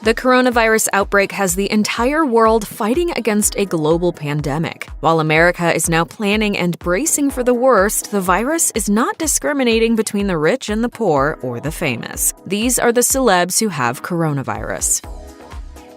The coronavirus outbreak has the entire world fighting against a global pandemic. While America is now planning and bracing for the worst, the virus is not discriminating between the rich and the poor or the famous. These are the celebs who have coronavirus.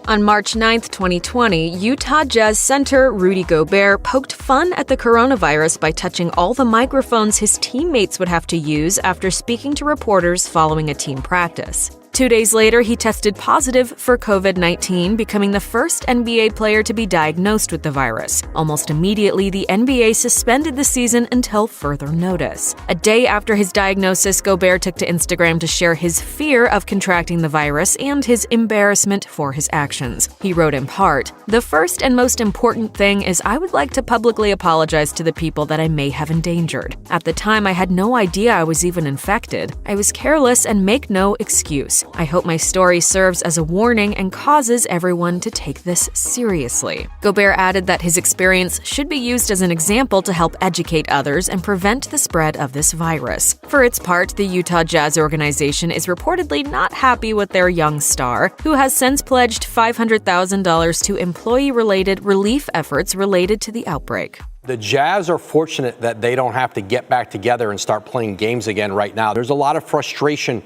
On March 9, 2020, Utah Jazz center Rudy Gobert poked fun at the coronavirus by touching all the microphones his teammates would have to use after speaking to reporters following a team practice. 2 days later, he tested positive for COVID-19, becoming the first NBA player to be diagnosed with the virus. Almost immediately, the NBA suspended the season until further notice. A day after his diagnosis, Gobert took to Instagram to share his fear of contracting the virus and his embarrassment for his actions. He wrote in part, "The first and most important thing is I would like to publicly apologize to the people that I may have endangered. At the time, I had no idea I was even infected. I was careless and make no excuse. I hope my story serves as a warning and causes everyone to take this seriously." Gobert added that his experience should be used as an example to help educate others and prevent the spread of this virus. For its part, the Utah Jazz organization is reportedly not happy with their young star, who has since pledged $500,000 to employee-related relief efforts related to the outbreak. The Jazz are fortunate that they don't have to get back together and start playing games again right now. There's a lot of frustration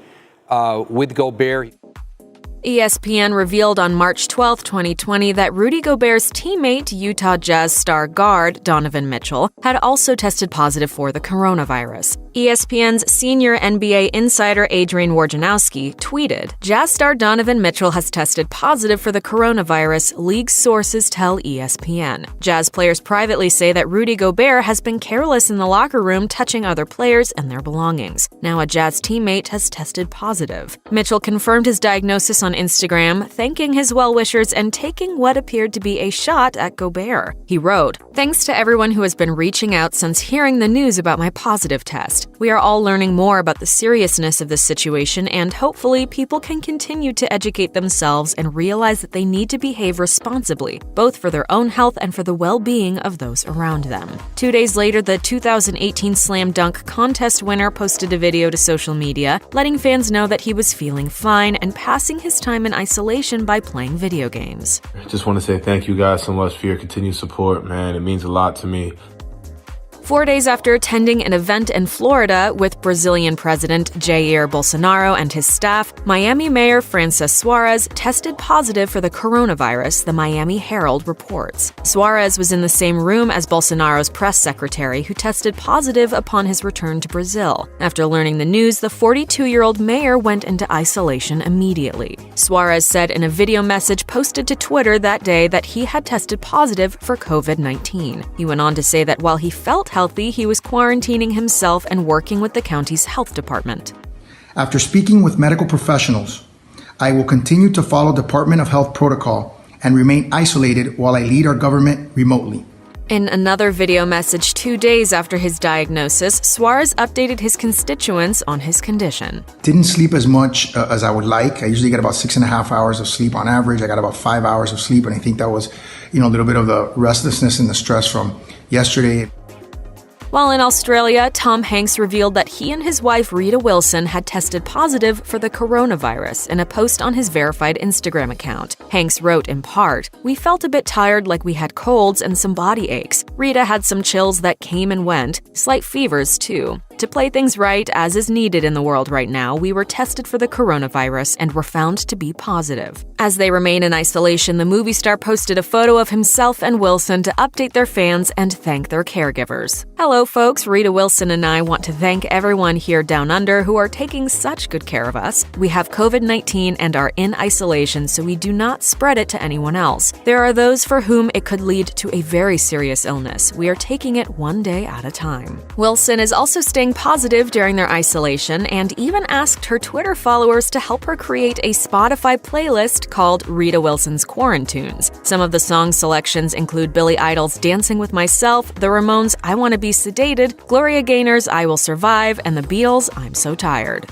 with Gobert. ESPN revealed on March 12, 2020, that Rudy Gobert's teammate, Utah Jazz star guard Donavan Mitchell, had also tested positive for the coronavirus. ESPN's senior NBA insider Adrian Wojnarowski tweeted, "Jazz star Donavan Mitchell has tested positive for the coronavirus, league sources tell ESPN. Jazz players privately say that Rudy Gobert has been careless in the locker room, touching other players and their belongings. Now a Jazz teammate has tested positive." Mitchell confirmed his diagnosis on Instagram, thanking his well-wishers and taking what appeared to be a shot at Gobert. He wrote, "Thanks to everyone who has been reaching out since hearing the news about my positive test. We are all learning more about the seriousness of this situation, and hopefully people can continue to educate themselves and realize that they need to behave responsibly, both for their own health and for the well-being of those around them." 2 days later, the 2018 Slam Dunk Contest winner posted a video to social media, letting fans know that he was feeling fine and passing his time in isolation by playing video games. I just want to say thank you guys so much for your continued support, man. It means a lot to me. 4 days after attending an event in Florida with Brazilian President Jair Bolsonaro and his staff, Miami Mayor Francis Suarez tested positive for the coronavirus, the Miami Herald reports. Suarez was in the same room as Bolsonaro's press secretary, who tested positive upon his return to Brazil. After learning the news, the 42-year-old mayor went into isolation immediately. Suarez said in a video message posted to Twitter that day that he had tested positive for COVID-19. He went on to say that while he felt healthy, he was quarantining himself and working with the county's health department. After speaking with medical professionals, I will continue to follow Department of Health protocol and remain isolated while I lead our government remotely. In another video message 2 days after his diagnosis, Suarez updated his constituents on his condition. Didn't sleep as much as I would like. I usually get about 6.5 hours of sleep on average. I got about 5 hours of sleep, and I think that was, a little bit of the restlessness and the stress from yesterday. While in Australia, Tom Hanks revealed that he and his wife Rita Wilson had tested positive for the coronavirus in a post on his verified Instagram account. Hanks wrote in part, "We felt a bit tired, like we had colds and some body aches. Rita had some chills that came and went, slight fevers too. To play things right, as is needed in the world right now, we were tested for the coronavirus and were found to be positive." As they remain in isolation, the movie star posted a photo of himself and Wilson to update their fans and thank their caregivers. "Hello folks, Rita Wilson and I want to thank everyone here down under who are taking such good care of us. We have COVID-19 and are in isolation, so we do not spread it to anyone else. There are those for whom it could lead to a very serious illness. We are taking it one day at a time." Wilson is also staying positive during their isolation and even asked her Twitter followers to help her create a Spotify playlist called Rita Wilson's Quarantunes. Some of the song selections include Billy Idol's Dancing with Myself, the Ramones' I Wanna Be Sedated, Gloria Gaynor's I Will Survive, and the Beatles' I'm So Tired.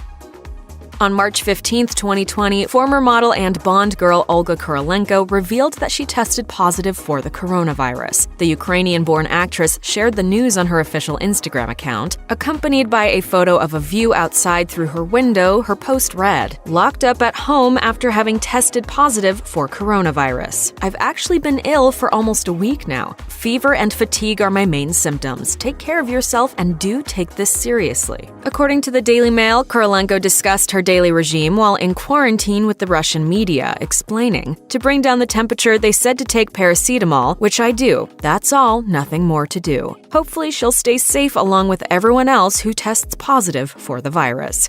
On March 15, 2020, former model and Bond girl Olga Kurylenko revealed that she tested positive for the coronavirus. The Ukrainian-born actress shared the news on her official Instagram account. Accompanied by a photo of a view outside through her window, her post read, "Locked up at home after having tested positive for coronavirus. I've actually been ill for almost a week now. Fever and fatigue are my main symptoms. Take care of yourself and do take this seriously." According to the Daily Mail, Kurylenko discussed her daily regime while in quarantine with the Russian media, explaining, "To bring down the temperature, they said to take paracetamol, which I do. That's all, nothing more to do. Hopefully she'll stay safe along with everyone else who tests positive for the virus."